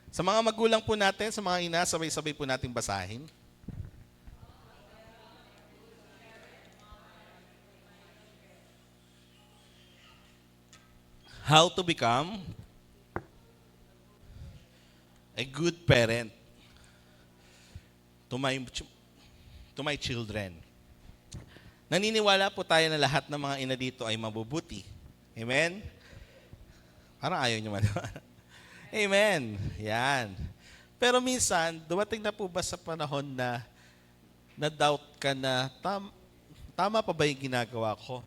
Sa mga magulang po natin, sa mga ina, sabay-sabay po nating basahin. How to become a good parent to my children. Naniniwala po tayo na lahat ng mga ina dito ay mabubuti. Amen? Parang ayaw nyo man. Amen. Yan. Pero minsan, dumating na po ba sa panahon na na-doubt ka na tama pa ba yung ginagawa ko?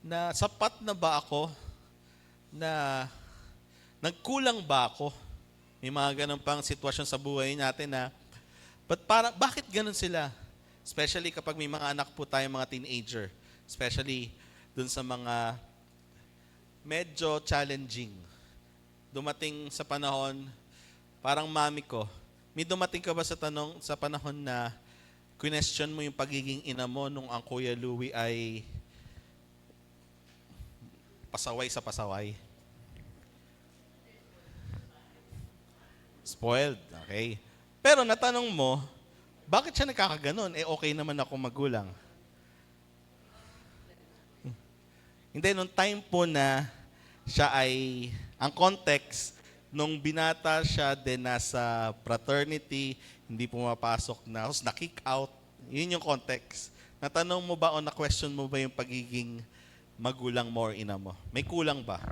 Na sapat na ba ako? Na nagkulang ba ako? May mga ganun pang sitwasyon sa buhay natin na bakit ganun sila? Especially kapag may mga anak po tayo, mga teenager. Especially dun sa mga medyo challenging. Dumating sa panahon, parang mami ko, may dumating ka ba sa panahon na question mo yung pagiging ina mo nung ang Kuya Louie ay pasaway sa pasaway? Spoiled, okay? Pero natanong mo, bakit siya nagkakaganon? Okay naman ako magulang. Hindi, nung time po na siya ay, ang context, nung binata siya din nasa fraternity, hindi pumapasok na, tapos na-kick out, yun yung context. Natanong mo ba o na-question mo ba yung pagiging magulang mo or ina mo? May kulang ba?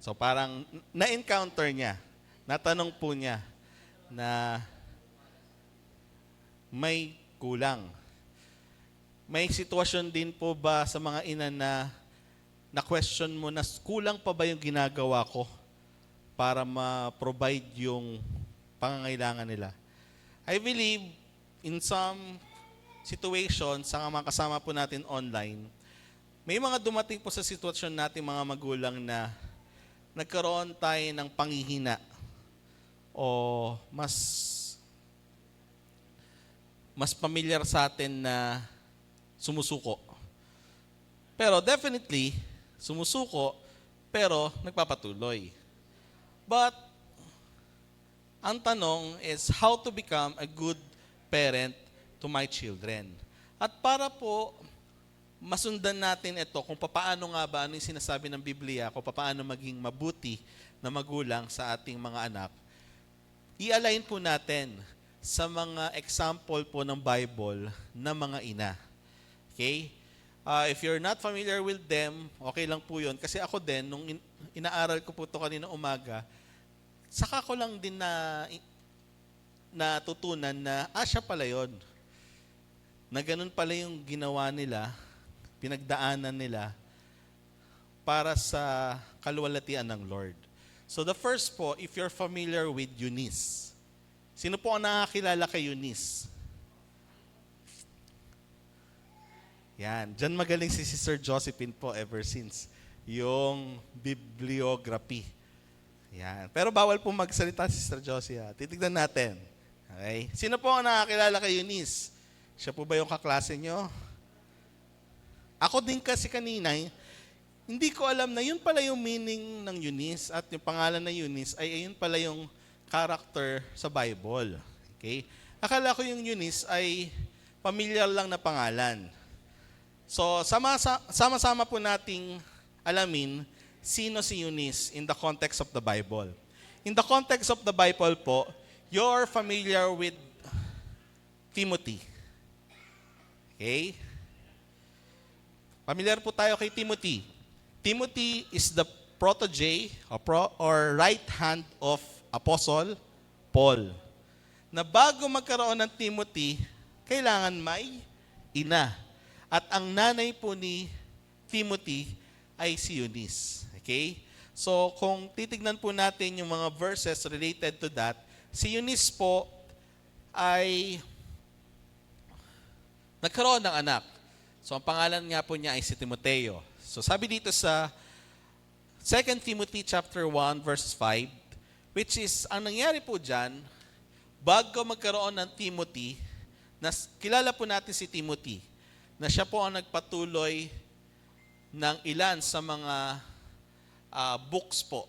So parang na-encounter niya, natanong po niya na may kulang. May sitwasyon din po ba sa mga ina na na-question mo na kulang pa ba yung ginagawa ko para ma-provide yung pangangailangan nila? I believe in some situations, sa mga kasama po natin online, may mga dumating po sa sitwasyon natin mga magulang na nagkaroon tayo ng panghihina o mas familiar sa atin na sumusuko. Pero definitely, sumusuko, pero nagpapatuloy. But, ang tanong is how to become a good parent to my children. At para po masundan natin ito kung paano nga ba, ano yung sinasabi ng Biblia, kung paano maging mabuti na magulang sa ating mga anak, i-align po natin sa mga example po ng Bible na mga ina. Okay? If you're not familiar with them, okay lang po yun. Kasi ako din, nung inaaral ko po ito kanina umaga, saka ko lang din natutunan na, siya pala yun. Na ganun pala yung ginawa nila, pinagdaanan nila para sa kaluwalhatian ng Lord. So the first po, if you're familiar with Eunice. Sino po ang nakakilala kay Eunice? Yan. Diyan magaling si Sister Josephine po ever since. Yung bibliography. Yan. Pero bawal po magsalita si Sister Josie. Titignan natin. Okay? Sino po ang nakakilala kay Eunice? Siya po ba yung kaklase nyo? Ako din kasi kanina, hindi ko alam na yun pala yung meaning ng Eunice at yung pangalan na Eunice ay yun pala yung character sa Bible. Okay? Akala ko yung Eunice ay familiar lang na pangalan. So, sama-sama po nating alamin sino si Eunice in the context of the Bible. In the context of the Bible po, you're familiar with Timothy. Okay? Familiar po tayo kay Timothy. Timothy is the protege or right hand of Apostle Paul. Na bago magkaroon ng Timothy, kailangan may ina. At ang nanay po ni Timothy ay si Eunice. Okay? So kung titignan po natin yung mga verses related to that, si Eunice po ay nagkaroon ng anak. So ang pangalan nga po niya ay si Timoteo. So sabi dito sa 2 Timothy chapter 1 verse 5, which is, ang nangyari po dyan, bago magkaroon ng Timothy, kilala po natin si Timothy, na siya po ang nagpatuloy ng ilan sa mga books po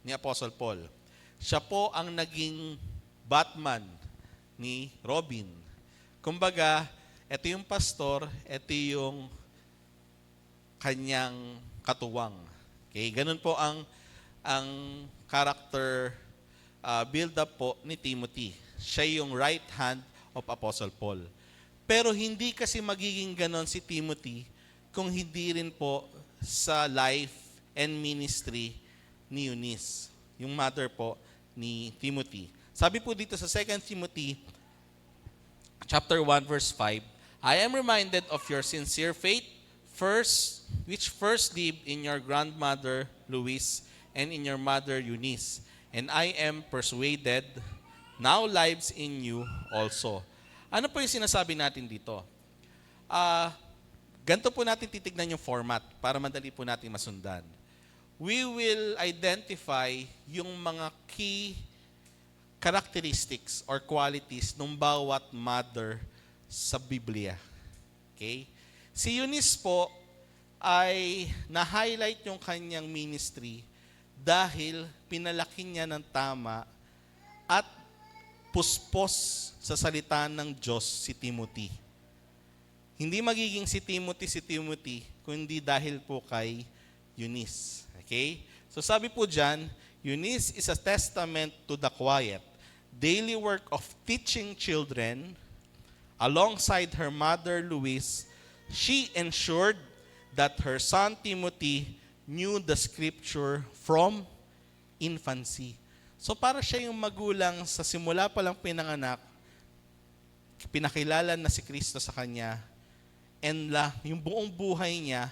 ni Apostle Paul. Siya po ang naging Batman ni Robin. Kumbaga, ito yung pastor, ito yung kanyang katuwang. Okay, ganun po ang character build up po ni Timothy. Siya yung right hand of Apostle Paul. Pero hindi kasi magiging ganon si Timothy kung hindi rin po sa life and ministry ni Eunice, yung mother po ni Timothy. Sabi po dito sa 2 Timothy chapter 1 verse 5, I am reminded of your sincere faith, which first lived in your grandmother Lois and in your mother Eunice, and I am persuaded now lives in you also. Ano po yung sinasabi natin dito? Ganito po natin titignan yung format para madali po natin masundan. We will identify yung mga key characteristics or qualities ng bawat mother sa Biblia. Okay? Si Eunice po ay na-highlight yung kanyang ministry dahil pinalaki niya ng tama at puspos sa salita ng Diyos si Timothy. Hindi magiging si Timothy, kundi dahil po kay Eunice. Okay? So sabi po dyan, Eunice is a testament to the quiet, daily work of teaching children. Alongside her mother, Lois, she ensured that her son Timothy knew the scripture from infancy. So para siya yung magulang sa simula pa lang pinanganak, pinakilala na si Kristo sa kanya, and yung buong buhay niya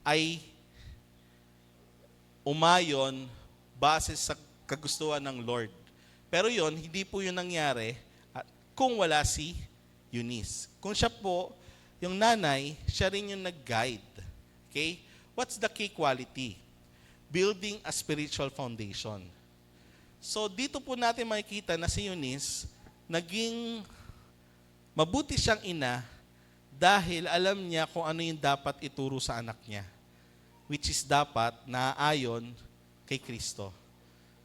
ay umayon base sa kagustuhan ng Lord. Pero yon hindi po yun nangyari kung wala si Eunice. Kung siya po, yung nanay, siya rin yung nag-guide. Okay? What's the key quality? Building a spiritual foundation. So dito po natin makikita na si Eunice, naging mabuti siyang ina dahil alam niya kung ano yung dapat ituro sa anak niya, which is dapat naaayon kay Kristo.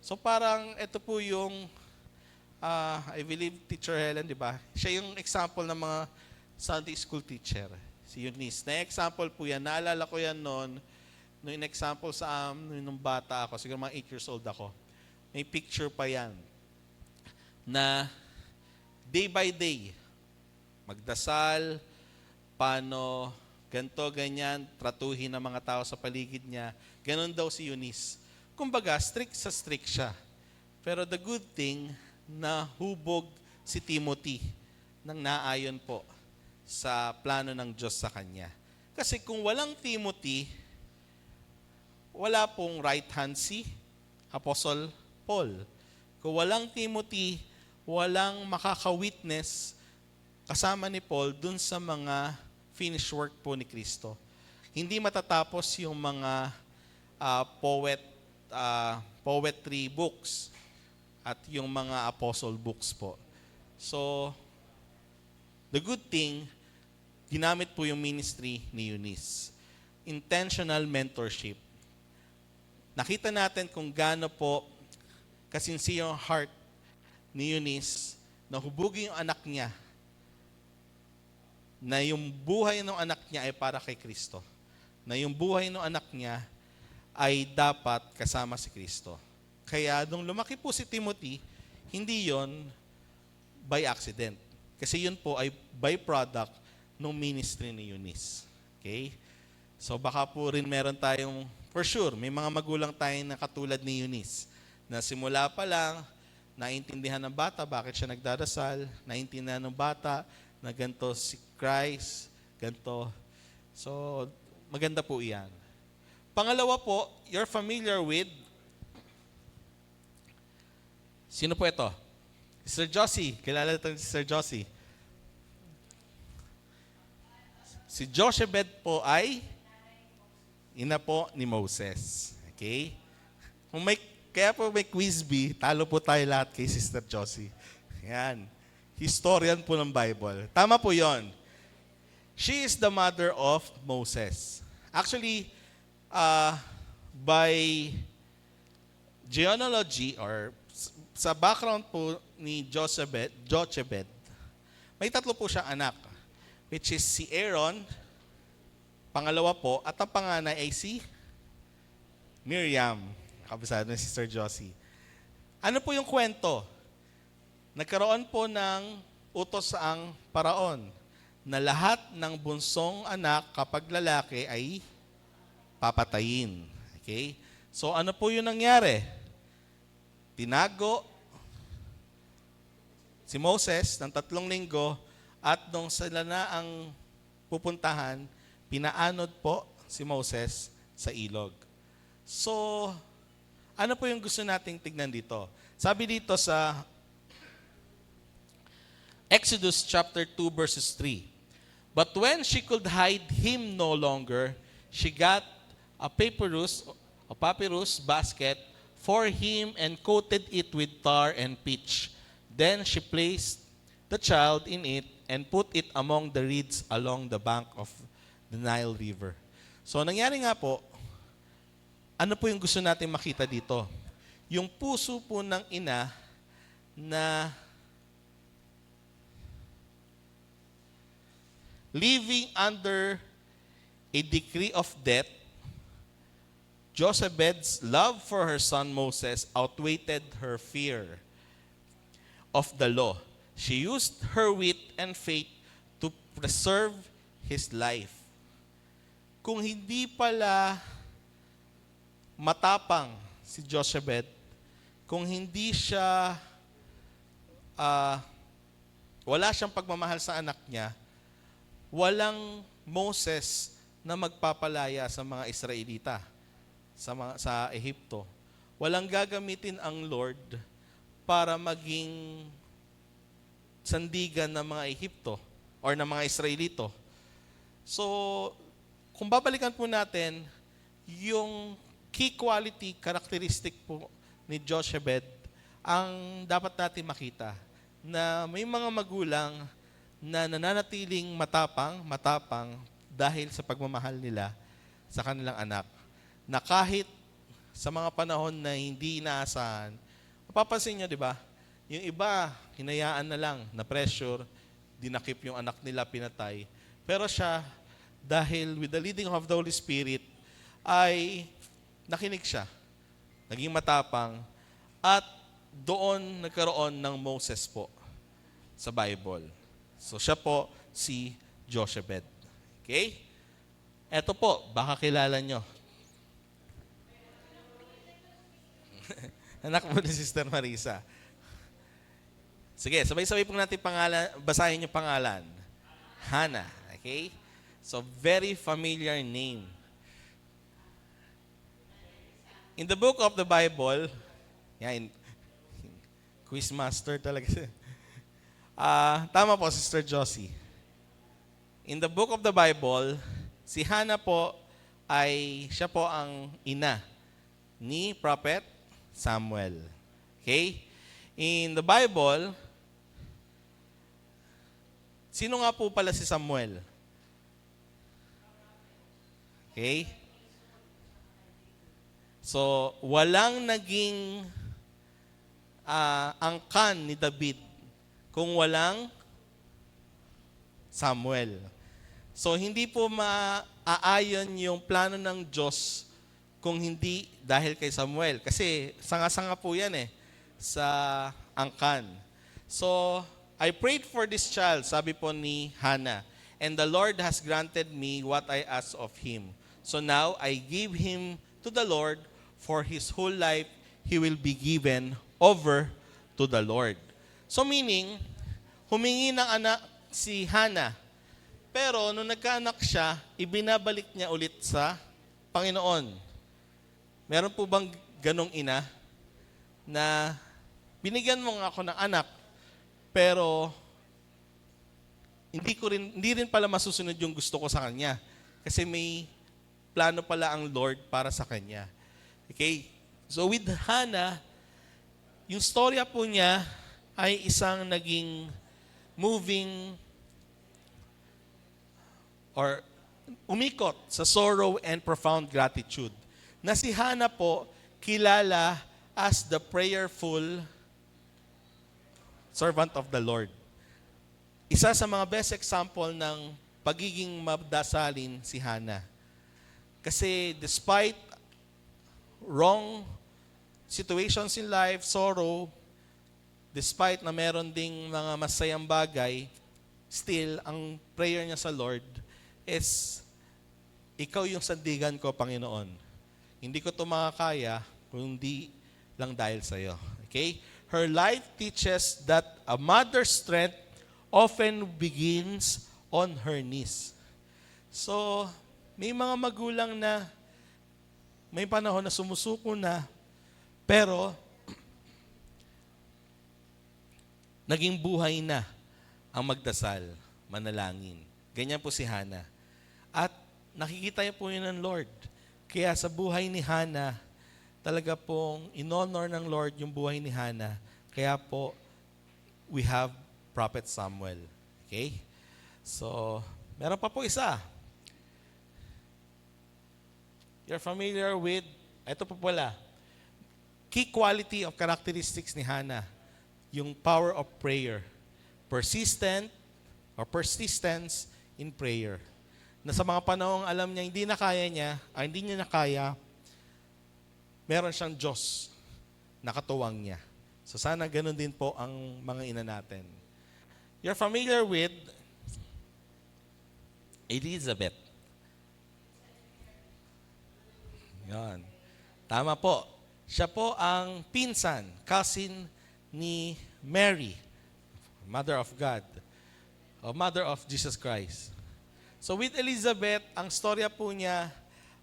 So parang ito po yung, I believe Teacher Helen, di ba? Siya yung example ng mga Sunday school teacher, si Eunice. Na-example po yan, naalala ko yan noon, nung in-example sa nung bata ako, siguro mga 8 years old ako. May picture pa yan na day by day, magdasal, paano, ganto, ganyan, tratuhin ng mga tao sa paligid niya. Ganon daw si Eunice. Kumbaga, strict siya. Pero the good thing, na hubog si Timothy nang naayon po sa plano ng Diyos sa kanya. Kasi kung walang Timothy, wala pong right hand si Apostle Paul. Kung walang Timothy, walang makaka-witness kasama ni Paul dun sa mga finished work po ni Kristo. Hindi matatapos yung mga poetry books at yung mga apostle books po. So, the good thing, ginamit po yung ministry ni Eunice. Intentional mentorship. Nakita natin kung gaano po kasinsi yung heart ni Eunice na hubugin yung anak niya, na yung buhay ng anak niya ay para kay Kristo. Na yung buhay ng anak niya ay dapat kasama si Kristo. Kaya nung lumaki po si Timothy, hindi yon by accident. Kasi yun po ay byproduct ng ministry ni Eunice. Okay? So baka po rin meron tayong, for sure, may mga magulang tayong na katulad ni Eunice, na simula pa lang, naintindihan ng bata bakit siya nagdarasal, naintindihan ng bata na ganito si Christ, ganito. So, maganda po iyan. Pangalawa po, you're familiar with, sino po ito? Sir Josie. Kilala ito si Sir Josie. Si Jochebed po ay ina po ni Moses. Okay? Kaya po may quiz bee, talo po tayo lahat kay Sister Josie. Yan. Historian po ng Bible. Tama po yon. She is the mother of Moses. Actually, by genealogy or sa background po ni Jochebed, may tatlo po siyang anak, which is si Aaron, pangalawa po, at ang panganay ay si Miriam. Kabisado ni Sister Josie. Ano po yung kwento? Nagkaroon po ng utos ang paraon na lahat ng bunsong anak kapag lalaki ay papatayin. Okay? So ano po yung nangyari? Tinago si Moses ng 3 linggo at nung sila na ang pupuntahan, pinaanod po si Moses sa ilog. So, ano po yung gusto nating tignan dito? Sabi dito sa Exodus chapter 2 verses 3. But when she could hide him no longer, she got a papyrus basket for him and coated it with tar and pitch. Then she placed the child in it and put it among the reeds along the bank of the Nile River. So nangyari nga po, ano po yung gusto natin makita dito? Yung puso po ng ina na living under a decree of death, Jochebed's love for her son Moses outweighed her fear of the law. She used her wit and faith to preserve his life. Kung hindi pala matapang si Jochebed, kung hindi siya, wala siyang pagmamahal sa anak niya, walang Moses na magpapalaya sa mga Israelita sa Ehipto. Walang gagamitin ang Lord para maging sandigan ng mga Ehipto or ng mga Israelito. So, kung babalikan po natin, yung key quality, characteristic po ni Jochebed, ang dapat natin makita na may mga magulang na nananatiling matapang dahil sa pagmamahal nila sa kanilang anak. Na kahit sa mga panahon na hindi inaasahan, mapapansin nyo, di ba? Yung iba, hinayaan na lang, na pressure, dinakip yung anak nila, pinatay. Pero siya, dahil with the leading of the Holy Spirit, ay nakinig siya. Naging matapang. At doon nagkaroon ng Moses po sa Bible. So siya po si Jochebed. Okay? Eto po, baka kilala nyo. Anak mo ni Sister Marisa. Sige, sabay-sabay po natin basahin yung pangalan. Hannah. Okay? So, very familiar name. In the book of the Bible, yan, quiz master talaga siya. Tama po, Sister Josie. In the book of the Bible, si Hannah po siya po ang ina ni Prophet Samuel. Okay? In the Bible, sino nga po pala si Samuel? Okay? So, walang naging angkan ni David kung walang Samuel. So, hindi po maaayon yung plano ng Diyos kung hindi dahil kay Samuel. Kasi sanga-sanga po yan sa angkan. So, I prayed for this child, sabi po ni Hannah, and the Lord has granted me what I asked of him. So now, I give him to the Lord, for his whole life, he will be given over to the Lord. So meaning, humingi ng anak si Hannah, pero nung nagkaanak siya, ibinabalik niya ulit sa Panginoon. Meron po bang ganong ina na binigyan mo nga ako ng anak, pero hindi rin pala masusunod yung gusto ko sa kanya kasi may plano pala ang Lord para sa kanya. Okay? So with Hannah, yung storya po niya ay isang naging moving or umikot sa sorrow and profound gratitude. Na si Hannah po kilala as the prayerful servant of the Lord. Isa sa mga best example ng pagiging madasalin si Hannah. Kasi despite wrong situations in life, sorrow, despite na meron ding mga masayang bagay, still, ang prayer niya sa Lord is, ikaw yung sandigan ko, Panginoon. Hindi ko ito makakaya kung hindi lang dahil sa iyo. Okay? Her life teaches that a mother's strength often begins on her knees. So, may mga magulang na may panahon na sumusuko na, pero naging buhay na ang magdasal, manalangin. Ganyan po si Hannah. At nakikita niyo po yun ng Lord. Kaya sa buhay ni Hannah, talaga pong in-honor ng Lord yung buhay ni Hannah. Kaya po, we have Prophet Samuel. Okay? So, meron pa po isa. You're familiar with, ito po pala, key quality of characteristics ni Hannah, yung power of prayer. Persistence in prayer. Na sa mga panahong alam niya, hindi niya nakaya, meron siyang Diyos na katuwang niya. So sana ganun din po ang mga ina natin. You're familiar with Elizabeth. Yan. Tama po. Siya po ang pinsan, cousin ni Mary, Mother of God, o Mother of Jesus Christ. So with Elizabeth, ang storya po niya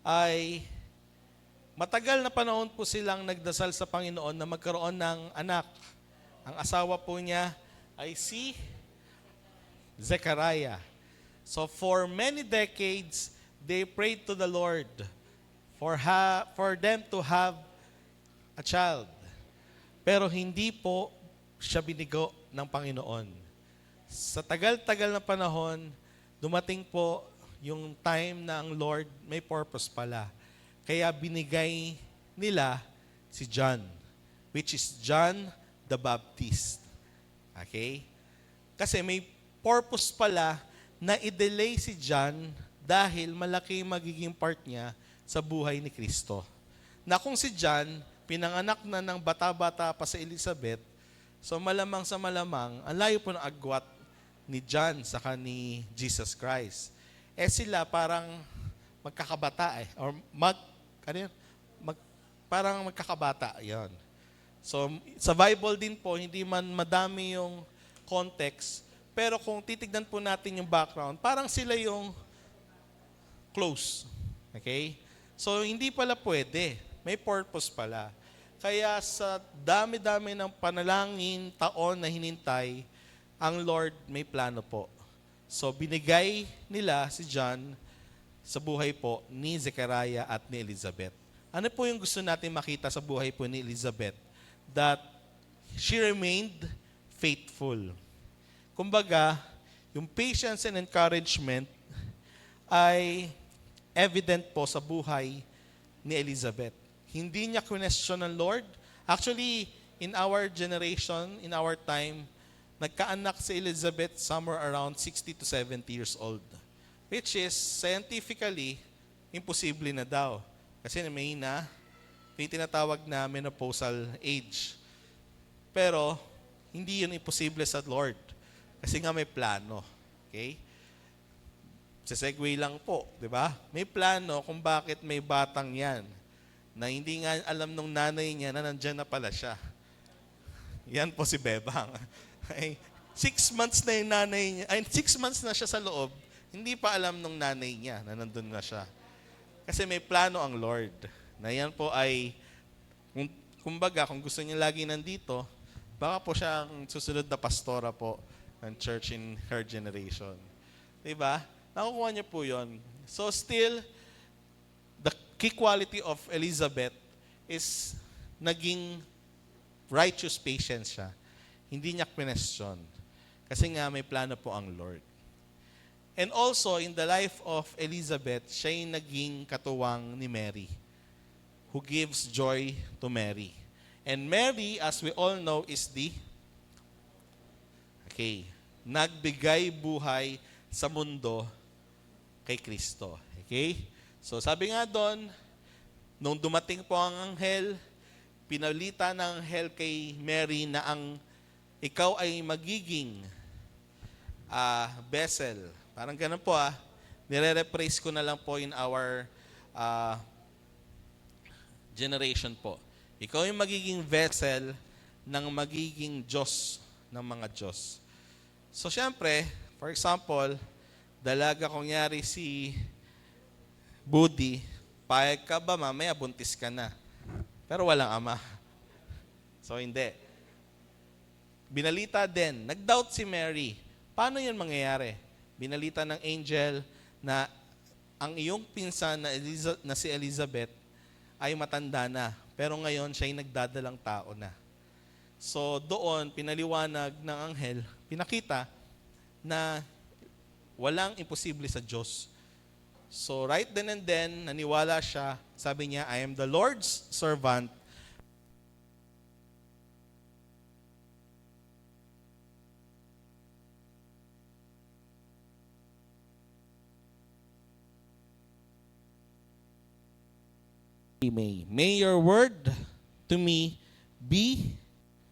ay matagal na panahon po silang nagdasal sa Panginoon na magkaroon ng anak. Ang asawa po niya ay si Zechariah. So for many decades, they prayed to the Lord for them to have a child. Pero hindi po siya binigo ng Panginoon. Sa tagal-tagal na panahon, dumating po yung time na ang Lord may purpose pala. Kaya binigay nila si John, which is John the Baptist. Okay? Kasi may purpose pala na i-delay si John dahil malaki magiging part niya sa buhay ni Kristo. Na kung si John, pinanganak na ng bata-bata pa sa Elizabeth, so malamang sa malamang, ang layo po ng agwat ni John saka ni Jesus Christ. Sila parang magkakabata or parang magkakabata. Yan. So sa Bible din po, hindi man madami yung context, pero kung titignan po natin yung background, parang sila yung close. Okay? So, hindi pala pwede. May purpose pala. Kaya sa dami-dami ng panalangin, taon na hinintay, ang Lord may plano po. So, binigay nila si John sa buhay po ni Zechariah at ni Elizabeth. Ano po yung gusto natin makita sa buhay po ni Elizabeth? That she remained faithful. Kumbaga, yung patience and encouragement ay evident po sa buhay ni Elizabeth. Hindi niya question ng Lord. Actually, in our generation, in our time, nagkaanak si Elizabeth somewhere around 60 to 70 years old. Which is, scientifically, imposible na daw. Kasi may tinatawag na menopausal age. Pero, hindi yun imposible sa Lord. Kasi nga may plano. Okay? Sa segue lang po, di ba? May plano kung bakit may batang yan na hindi nga alam nung nanay niya na nandyan na pala siya. Yan po si Bebang. 6 months na yung nanay niya, 6 months na siya sa loob, hindi pa alam nung nanay niya na nandun na siya. Kasi may plano ang Lord. Na yan po ay, kumbaga, kung gusto niya lagi nandito, baka po siya ang susunod na pastora po ng church in her generation. Diba? Nakukuha niya po yun. So still, the key quality of Elizabeth is naging righteous patience siya. Hindi niya question. Kasi nga may plano po ang Lord. And also, in the life of Elizabeth, siya yung naging katuwang ni Mary, who gives joy to Mary. And Mary, as we all know, is nagbigay buhay sa mundo kay Kristo. Okay? So sabi nga doon, nung dumating po ang anghel, pinalita ng anghel kay Mary na ikaw ay magiging vessel. Parang ganun po nire-rephrase ko na lang po in our generation po. Ikaw yung magiging vessel ng magiging Diyos ng mga Diyos. So, syempre, for example, dalaga kunyari si Budi, payag ka ba mamaya buntis ka na? Pero walang ama. So, hindi. Binalita din, nag-doubt si Mary. Paano yun mangyayari? Binalita ng angel na ang iyong pinsan na si Elizabeth ay matanda na. Pero ngayon, siya ay nagdadalang tao na. So doon, pinaliwanag ng anghel, pinakita na walang imposible sa Diyos. So right then and then, naniwala siya. Sabi niya, I am the Lord's servant. May your word to me be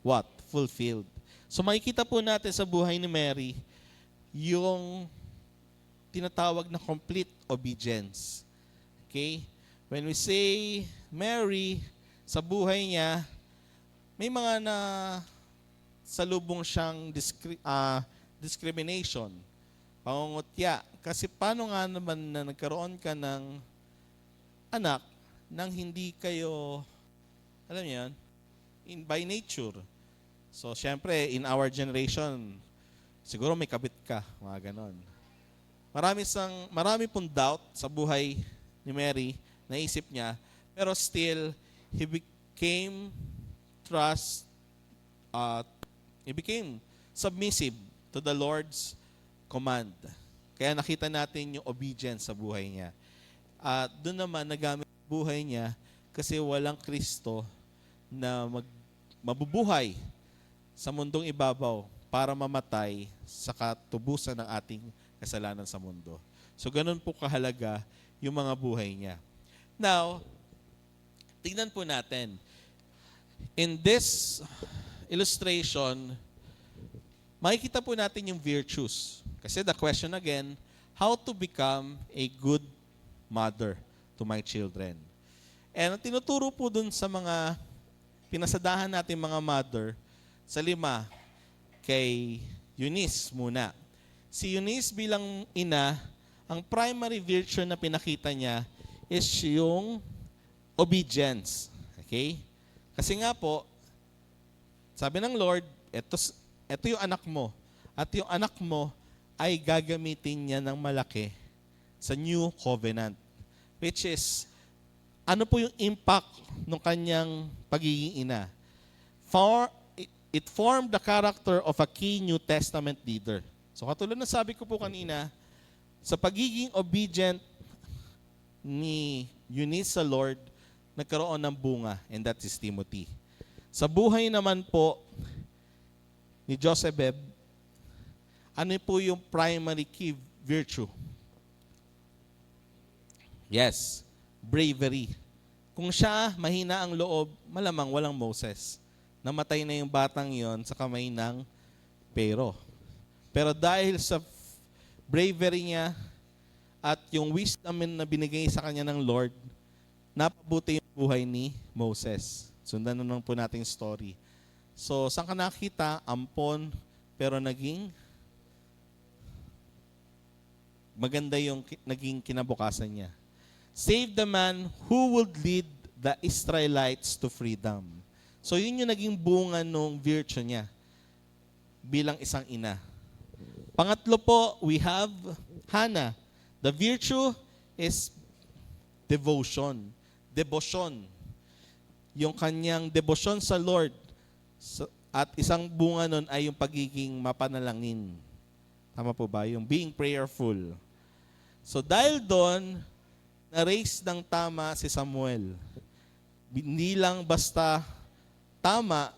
what? Fulfilled. So makikita po natin sa buhay ni Mary yung tinatawag na complete obedience. Okay? When we say Mary, sa buhay niya, may mga salubong siyang discrimination, pangungutya. Kasi paano nga naman na nagkaroon ka ng anak nang hindi kayo, alam niyo yan, by nature. So, syempre, in our generation, siguro may kabit ka, mga ganon. Marami pong doubt sa buhay ni Mary, naisip niya, pero still, he became submissive to the Lord's command. Kaya nakita natin yung obedience sa buhay niya. At doon naman, nagamit buhay niya kasi walang Kristo na mabubuhay sa mundong ibabaw para mamatay sa katubusan ng ating kasalanan sa mundo. So ganun po kahalaga yung mga buhay niya. Now, tignan po natin. In this illustration, makikita po natin yung virtues. Kasi the question again, how to become a good mother to my children. And tinuturo po dun sa mga pinasadahan natin mga mother, sa 5, kay Eunice muna. Si Eunice bilang ina, ang primary virtue na pinakita niya is yung obedience. Okay? Kasi nga po, sabi ng Lord, ito yung anak mo. At yung anak mo ay gagamitin niya ng malaki sa new covenant. Which is, ano po yung impact ng kanyang pagiging ina? It formed the character of a key New Testament leader. So katulad na sabi ko po kanina, sa pagiging obedient ni Eunice sa Lord, nagkaroon ng bunga, and that is Timothy. Sa buhay naman po ni Jochebed, ano po yung primary key virtue? Yes, bravery. Kung siya mahina ang loob, malamang walang Moses. Namatay na yung batang yon sa kamay ng Pero. Pero dahil sa bravery niya at yung wisdom na binigay sa kanya ng Lord, napabuti yung buhay ni Moses. Sundan na lang po natin yung story. So, saan ka nakita? Ampon, pero naging maganda yung naging kinabukasan niya. Save the man who would lead the Israelites to freedom. So yun yung naging bunga nung virtue niya bilang isang ina. Pangatlo po, we have Hannah. The virtue is devotion. Devotion. Yung kanyang devotion sa Lord. At isang bunga nun ay yung pagiging mapanalangin. Tama po ba? Yung being prayerful. So dahil doon, na-raise ng tama si Samuel. Hindi lang basta tama,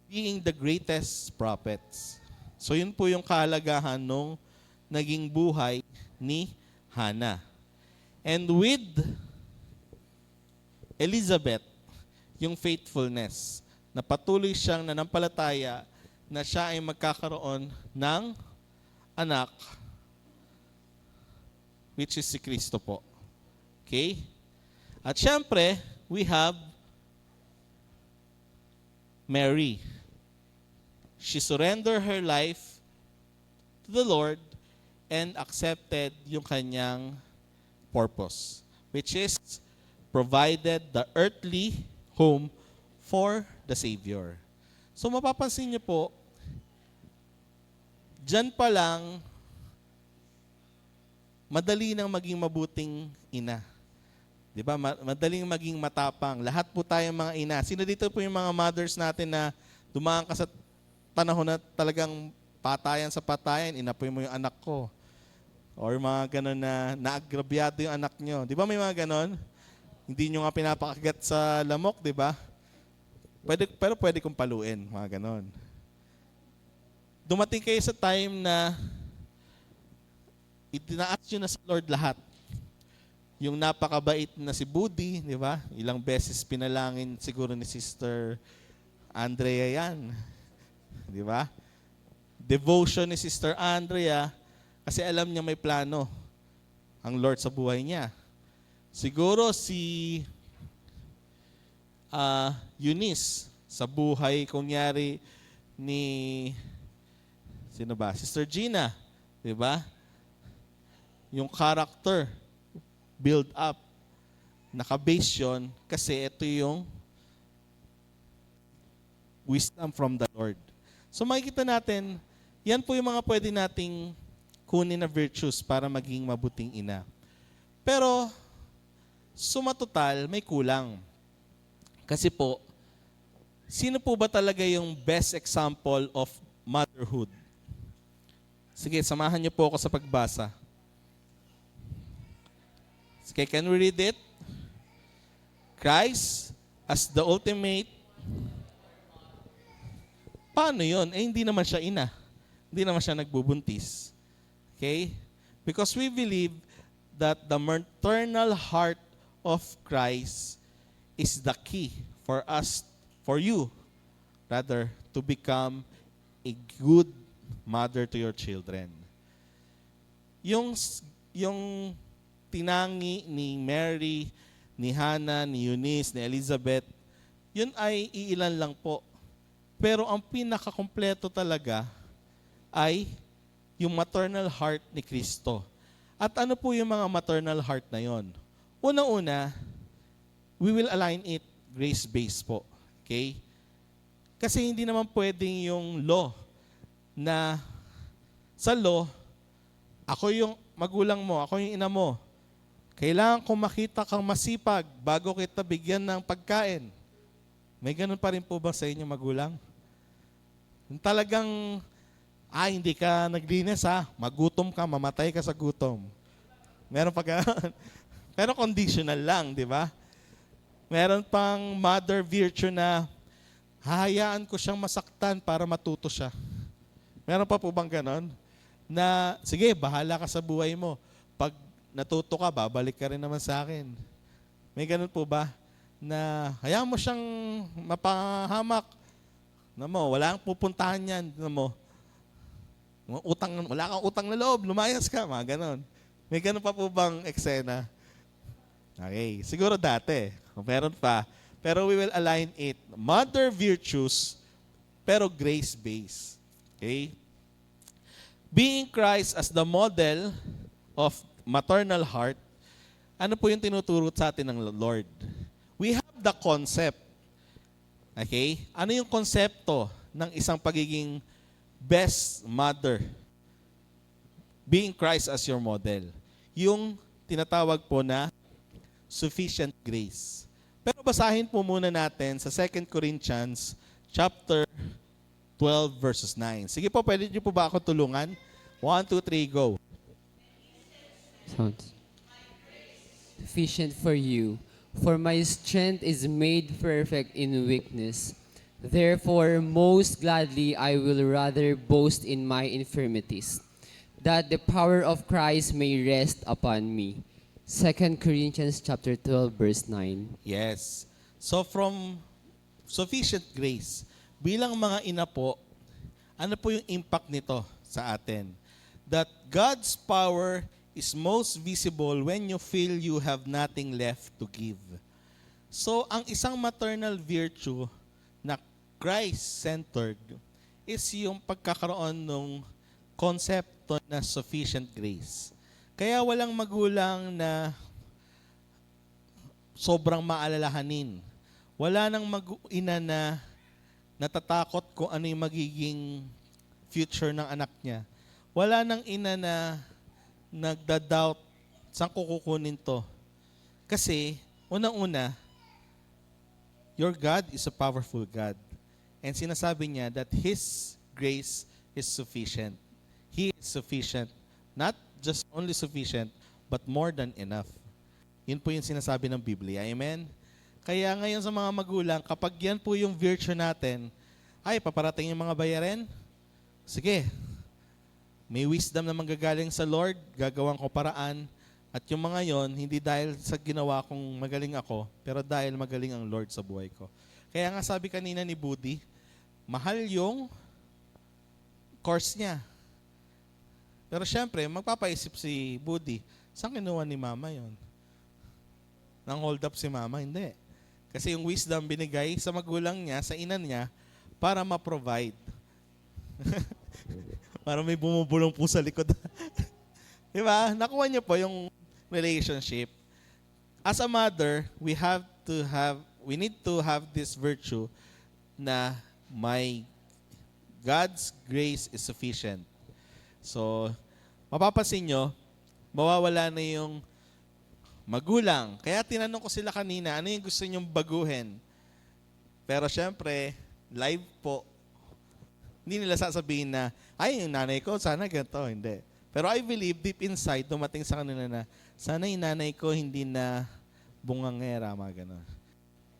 being the greatest prophets. So yun po yung kahalagahan nung naging buhay ni Hannah. And with Elizabeth, yung faithfulness, na patuloy siyang nanampalataya na siya ay magkakaroon ng anak, which is si Kristo po. Okay? At syempre, we have Mary. She surrendered her life to the Lord and accepted yung kanyang purpose, which is provided the earthly home for the Savior. So mapapansin niyo po, dyan pa lang, madali nang maging mabuting ina. Di ba? Madaling maging matapang. Lahat po tayong mga ina. Sino dito po yung mga mothers natin na dumaan ka sa panahon na talagang patayan sa patayan, inapoy mo yung anak ko. Or mga ganon na naagrabyado yung anak nyo. Di ba may mga ganon? Hindi nyo nga pinapakagat sa lamok, di ba? Pero pwede kong paluin, mga ganon. Dumating kayo sa time na itinaas nyo na sa Lord lahat. Yung napakabait na si Budi, di ba? Ilang beses pinalangin siguro ni Sister Andrea yan. Di ba? Devotion ni Sister Andrea kasi alam niya may plano ang Lord sa buhay niya. Siguro si Eunice sa buhay kunyari ni sino ba? Sister Gina, di ba? Yung character build up, naka-base yun kasi ito yung wisdom from the Lord. So makikita natin, yan po yung mga pwede nating kunin na virtues para maging mabuting ina. Pero, suma total, may kulang. Kasi po, sino po ba talaga yung best example of motherhood? Sige, samahan niyo po ako sa pagbasa. Okay, can we read it? Christ as the ultimate. Paano yun? Hindi naman siya ina. Hindi naman siya nagbubuntis. Okay? Because we believe that the maternal heart of Christ is the key for us, for you, rather, to become a good mother to your children. Yung tinangi ni Mary, ni Hannah, ni Eunice, ni Elizabeth, yun ay iilan lang po. Pero ang pinakakompleto talaga ay yung maternal heart ni Kristo. At ano po yung mga maternal heart na yon? Una-una, we will align it grace-based po. Okay? Kasi hindi naman pwedeng yung law na sa law, ako yung magulang mo, ako yung ina mo. Kailangan kong makita kang masipag bago kita bigyan ng pagkain. May ganun pa rin po ba sa inyo magulang? Yung talagang, hindi ka naglinis magutom ka, mamatay ka sa gutom. Meron pa ganun. Pero conditional lang, di ba? Meron pang mother virtue na hahayaan ko siyang masaktan para matuto siya. Meron pa po bang ganon? Na, sige, bahala ka sa buhay mo. Pag natuto ka, babalik ka rin naman sa akin. May ganun po ba? Na hayaan mo siyang mapahamak. Wala kang pupuntahan yan. Wala kang utang na loob, lumayas ka, mga ganon. May ganun pa po bang eksena? Okay, siguro dati. Meron pa. Pero we will align it. Mother virtues, pero grace-based. Okay? Being Christ as the model of maternal heart, ano po yung tinuturo sa atin ng Lord? We have the concept. Okay? Ano yung konsepto ng isang pagiging best mother? Being Christ as your model. Yung tinatawag po na sufficient grace. Pero basahin po muna natin sa 2 Corinthians chapter 12 verses 9. Sige po, pwede niyo po ba ako tulungan? 1, 2, 3, go. Sounds sufficient for you, For my strength is made perfect in weakness. Therefore, most gladly I will rather boast in my infirmities, that the power of Christ may rest upon me. 2 Corinthians chapter 12 verse 9. Yes. So from sufficient grace, bilang mga ina po, ano po yung impact nito sa atin? That God's power is most visible when you feel you have nothing left to give. So, ang isang maternal virtue na Christ-centered is yung pagkakaroon ng konsepto na sufficient grace. Kaya walang magulang na sobrang maalalahanin. Wala nang mag-ina na natatakot kung ano yung magiging future ng anak niya. Wala nang ina na nagda-doubt saan ko kukunin to. Kasi, unang-una, your God is a powerful God. And sinasabi niya that His grace is sufficient. He is sufficient. Not just only sufficient, but more than enough. Yun po yung sinasabi ng Biblia. Amen? Kaya ngayon sa mga magulang, kapag yan po yung virtue natin, ay, paparating yung mga bayarin? Sige. May wisdom na manggagaling sa Lord, gagawang ko paraan. At yung mga yon, hindi dahil sa ginawa kong magaling ako, pero dahil magaling ang Lord sa buhay ko. Kaya nga sabi kanina ni Budi, mahal yung course niya. Pero syempre, magpapaisip si Budi, saan kinuha ni Mama yon? Nang hold up si Mama? Hindi. Kasi yung wisdom binigay sa magulang niya, sa ina niya, para ma-provide. Para may bumubulong po sa likod. Diba? Nakuha niyo po yung relationship. As a mother, we need to have this virtue na my God's grace is sufficient. So, mapapansin nyo, mawawala na yung magulang. Kaya tinanong ko sila kanina, ano yung gusto nyong baguhin? Pero syempre, live po. Hindi nila sasabihin na, ay, yung nanay ko, sana ganito. Hindi. Pero I believe deep inside, dumating sa kanila na, sana yung nanay ko hindi na bungangera, mga gano'n.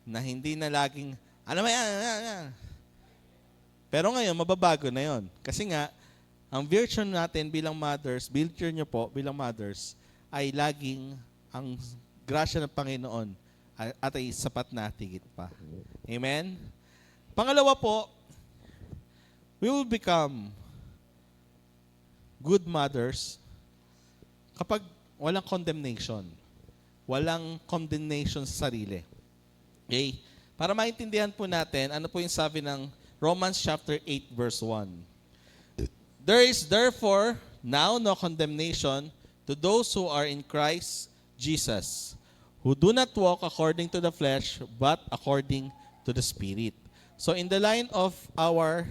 Na hindi na laging, ano ba yan? Pero ngayon, mababago na yon. Kasi nga, ang virtue natin bilang mothers, virtue nyo po bilang mothers, ay laging ang grasya ng Panginoon at ay sapat na tigit pa. Amen? Pangalawa po, we will become good mothers kapag walang condemnation. Walang condemnation sa sarili. Okay? Para maintindihan po natin, ano po yung sabi ng Romans chapter 8 verse 1. There is therefore now no condemnation to those who are in Christ Jesus, who do not walk according to the flesh, but according to the Spirit. So in the line of our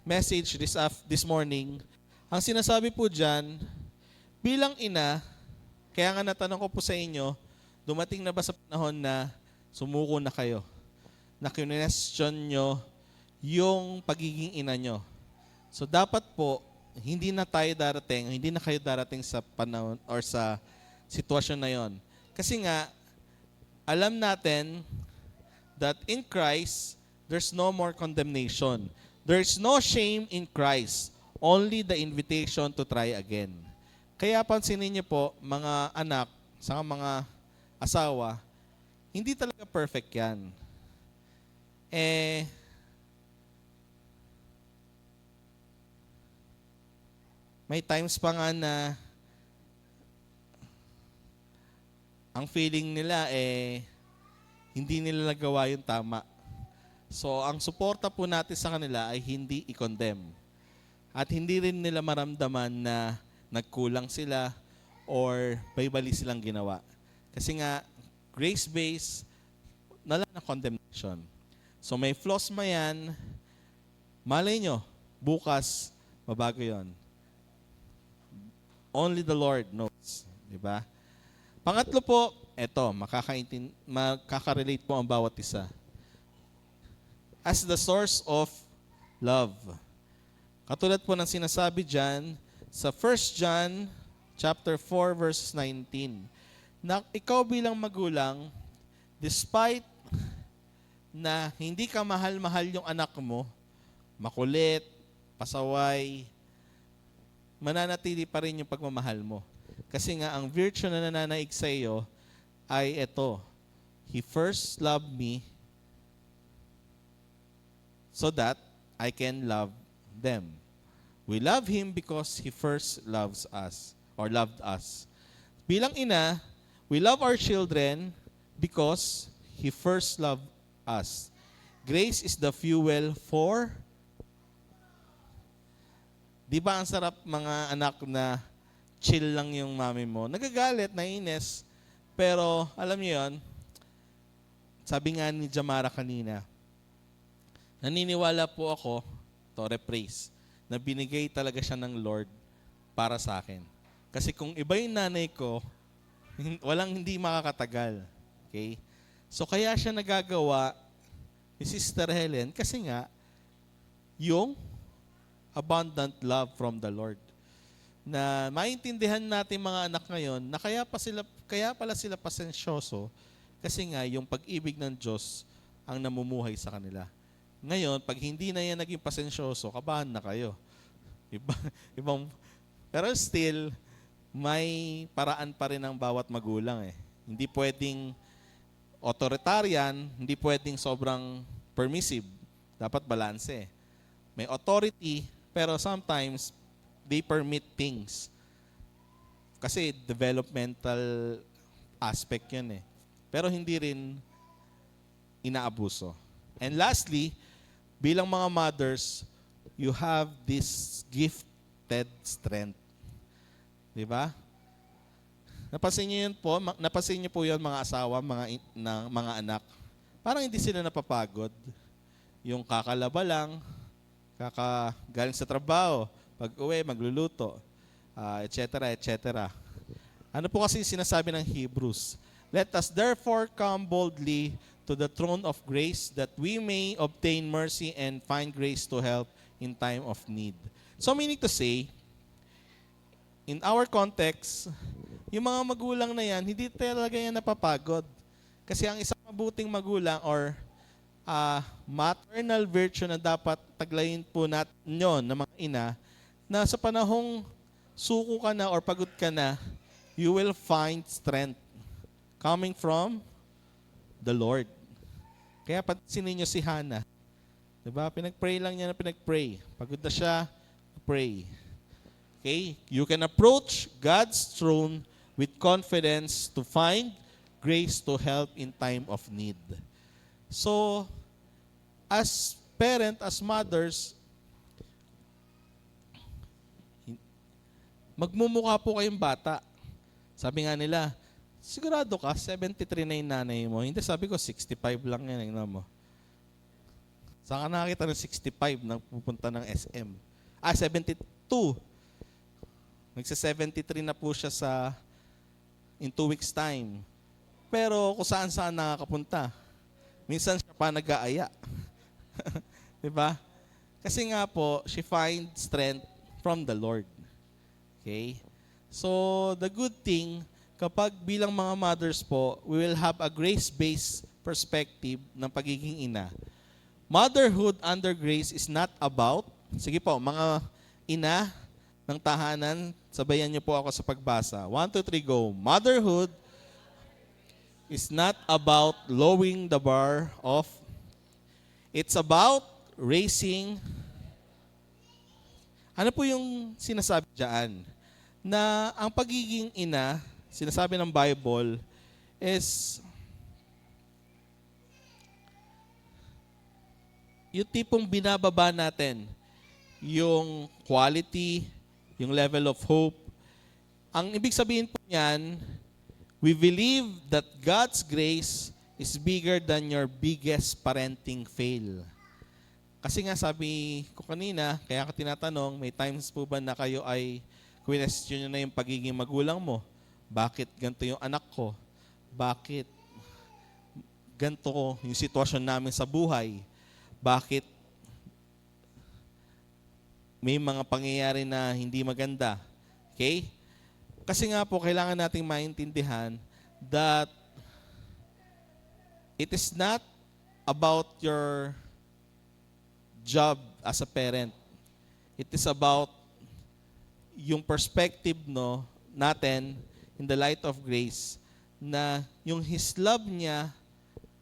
message this morning, ang sinasabi po dyan, bilang ina, kaya nga natanong ko po sa inyo, dumating na ba sa panahon na sumuko na kayo? Na kinwestiyon nyo yung pagiging ina nyo. So dapat po, hindi na kayo darating sa panahon or sa sitwasyon na yon. Kasi nga, alam natin that in Christ, there's no more condemnation. There's no shame in Christ. Only the invitation to try again. Kaya pansinin niyo po, mga anak, sa mga asawa, hindi talaga perfect yan. May times pa nga na ang feeling nila hindi nila nagawa yung tama. So, ang suporta po natin sa kanila ay hindi i-condemn. At hindi rin nila maramdaman na nagkulang sila or may mali silang ginawa. Kasi nga, grace-based, wala na condemnation. So, may flaws man yan, malay nyo, bukas, mabago yon. Only the Lord knows. Diba? Pangatlo po, eto, makaka-relate po ang bawat isa. As the source of love. Katulad po ng sinasabi dyan sa 1 John chapter 4 verse 19. na ikaw bilang magulang, despite na hindi ka mahal-mahal yung anak mo, makulit, pasaway, mananatili pa rin yung pagmamahal mo. Kasi nga, ang virtue na nananaig sa iyo ay ito. He first loved me so that I can love them. We love Him because He first loves us or loved us. Bilang ina, we love our children because He first loved us. Grace is the fuel for... Di ba ang sarap mga anak na chill lang yung mami mo? Nagagalit, nainis. Pero alam niyo yon, sabi nga ni Jamara kanina, naniniwala po ako, Tore Praise, na binigay talaga siya ng Lord para sa akin. Kasi kung iba yung nanay ko, walang hindi makakatagal. Okay? So kaya siya nagagawa ni Sister Helen kasi nga yung abundant love from the Lord. Na maintindihan natin mga anak ngayon na kaya pala sila pasensyoso kasi nga yung pag-ibig ng Diyos ang namumuhay sa kanila. Ngayon, pag hindi na yan naging pasensyoso, kabahan na kayo. Pero still, may paraan pa rin ang bawat magulang eh. Hindi pwedeng authoritarian, hindi pwedeng sobrang permissive. Dapat balanse eh. May authority, pero sometimes they permit things. Kasi developmental aspect yun eh. Pero hindi rin inaabuso. And lastly, bilang mga mothers, you have this gifted strength. Di ba? Napansin niyo po yun mga asawa, mga anak. Parang hindi sila napapagod. Yung kakalaba lang, galing sa trabaho, pag-uwi, magluluto, etc., etc. Ano po kasi sinasabi ng Hebrews? Let us therefore come boldly to the throne of grace that we may obtain mercy and find grace to help in time of need. So meaning to say, in our context, yung mga magulang na yan, hindi talaga yan napapagod. Kasi ang isang mabuting magulang or maternal virtue na dapat taglayin po natin yun ng mga ina, na sa panahong suko ka na or pagod ka na, you will find strength coming from the Lord. Kaya pansinin niyo si Hannah. Diba? Pinag-pray lang niya na pinag-pray. Pagod na siya, pray. Okay? You can approach God's throne with confidence to find grace to help in time of need. So, as parent, as mothers, magmumukha po kayong bata. Sabi nga nila, sigurado ka, 73 na yung nanay mo. Hindi, sabi ko, 65 lang yan. Mo. Saan ka nakakita ng 65 nang pupunta ng SM? 72. Magsa-73 na po siya in 2 weeks time. Pero kung saan-saan nakakapunta. Minsan siya pa nag-aaya. Diba? Kasi nga po, she finds strength from the Lord. Okay? So, the good thing, kapag bilang mga mothers po, we will have a grace-based perspective ng pagiging ina. Motherhood under grace is not about, sige po, mga ina ng tahanan, sabayan niyo po ako sa pagbasa. 1, 2, 3, go. Motherhood is not about lowering the bar of, it's about raising, ano po yung sinasabi dyan? Na ang pagiging ina, sinasabi ng Bible, is yung tipong binababa natin yung quality, yung level of hope. Ang ibig sabihin po niyan, we believe that God's grace is bigger than your biggest parenting fail. Kasi nga sabi ko kanina, kaya ka tinatanong, may times po ba na kayo ay question nyo na yung pagiging magulang mo? Bakit ganito yung anak ko? Bakit ganito yung sitwasyon namin sa buhay? Bakit may mga pangyayari na hindi maganda? Okay? Kasi nga po, kailangan nating maintindihan that it is not about your job as a parent. It is about yung perspective natin in the light of grace na yung His love niya,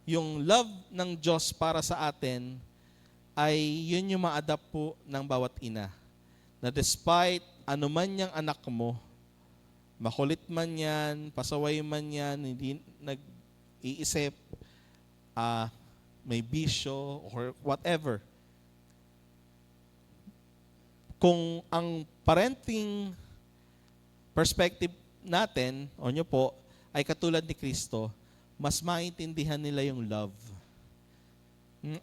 yung love ng Diyos para sa atin ay yun yung ma-adapt po ng bawat ina. Na despite anuman niyang anak mo, makulit man yan, pasaway man yan, hindi nag-iisip, may bisyo or whatever. Kung ang parenting perspective natin, o nyo po, ay katulad ni Kristo, mas maintindihan nila yung love.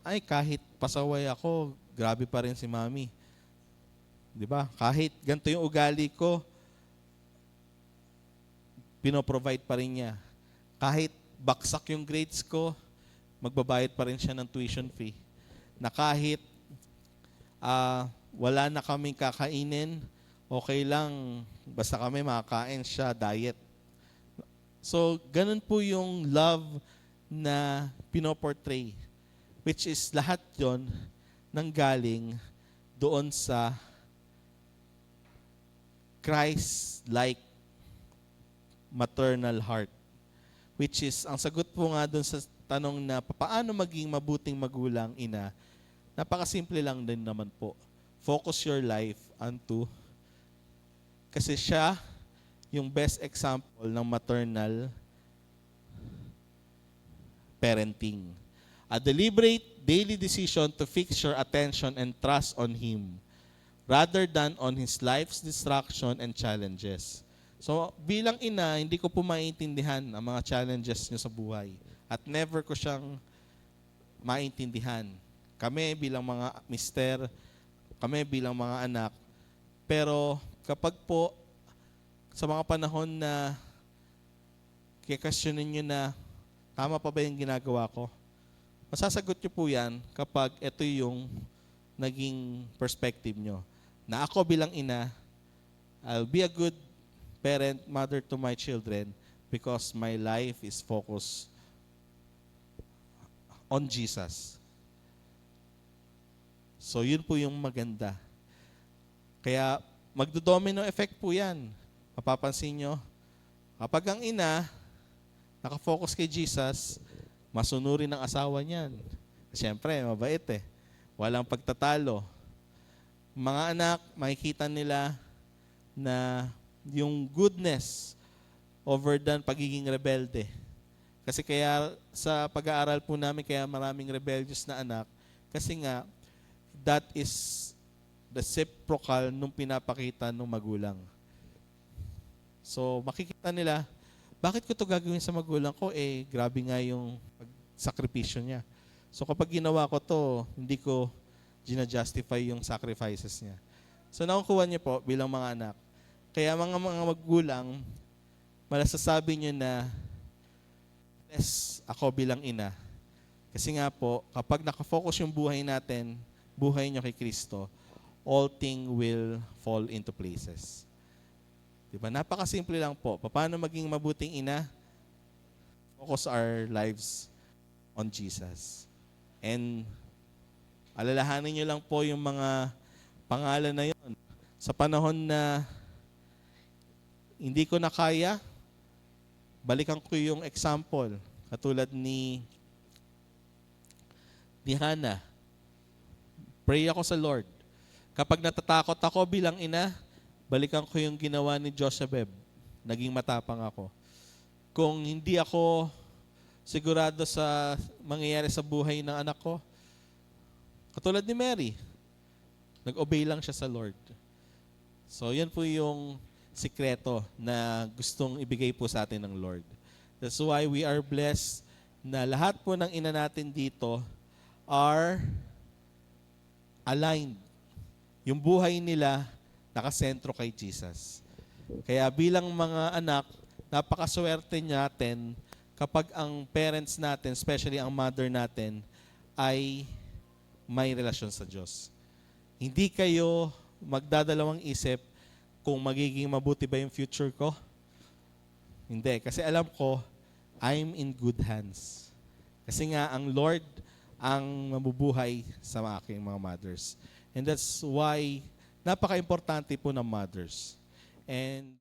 Ay, kahit pasaway ako, grabe pa rin si mami. Di ba? Kahit ganito yung ugali ko, pinoprovide pa rin niya. Kahit baksak yung grades ko, magbabayad pa rin siya ng tuition fee. Na kahit wala na kaming kakainin, okay lang, basta kami makakain siya, diet. So, ganun po yung love na pinoportray, which is lahat yon nanggaling doon sa Christ-like maternal heart. Which is, ang sagot po nga doon sa tanong na paano maging mabuting magulang, ina, napakasimple lang din naman po. Focus your life unto, kasi siya yung best example ng maternal parenting. A deliberate daily decision to fix your attention and trust on Him rather than on His life's distraction and challenges. So, bilang ina, hindi ko po maintindihan ang mga challenges niyo sa buhay. At never ko siyang maintindihan. Kami bilang mga mister, kami bilang mga anak. Pero kapag po sa mga panahon na kikasyonin nyo na tama pa ba yung ginagawa ko, masasagot nyo po yan kapag ito yung naging perspective nyo. Na ako bilang ina, I'll be a good parent, mother to my children because my life is focused on Jesus. So, yun po yung maganda. Kaya, magdo-domino effect po yan. Mapapansin nyo, kapag ang ina, nakafocus kay Jesus, masunurin ang asawa niyan. Siyempre, mabait eh. Walang pagtatalo. Mga anak, makikita nila na yung goodness over than pagiging rebelde. Kasi kaya sa pag-aaral po namin, kaya maraming rebellious na anak, kasi nga, that is the reciprocal nung pinapakita ng magulang. So, makikita nila, bakit ko to gagawin sa magulang ko? Eh, grabe nga yung sakripisyo niya. So, kapag ginawa ko to, hindi ko gina-justify yung sacrifices niya. So, nakukuha niyo po bilang mga anak. Kaya mga magulang, malasasabi niyo na, yes, ako bilang ina. Kasi nga po, kapag nakafocus yung buhay natin, buhay niyo kay Kristo, all things will fall into places. Diba? Napakasimple lang po. Paano maging mabuting ina? Focus our lives on Jesus. And alalahanin niyo lang po yung mga pangalan na yon. Sa panahon na hindi ko na kaya, balikan ko yung example. Katulad ni Hannah. Pray ako sa Lord. Kapag natatakot ako bilang ina, balikan ko yung ginawa ni Jochebed. Naging matapang ako. Kung hindi ako sigurado sa mangyayari sa buhay ng anak ko, katulad ni Mary, nag-obey lang siya sa Lord. So, yan po yung sikreto na gustong ibigay po sa atin ng Lord. That's why we are blessed na lahat po ng ina natin dito are aligned. Yung buhay nila nakasentro kay Jesus. Kaya bilang mga anak, napakaswerte natin kapag ang parents natin, especially ang mother natin, ay may relasyon sa Diyos. Hindi kayo magdadalawang isip kung magiging mabuti ba yung future ko. Hindi. Kasi alam ko I'm in good hands. Kasi nga, ang Lord ang mabubuhay sa aking mga mothers. And that's why napaka-importante po ng mothers. And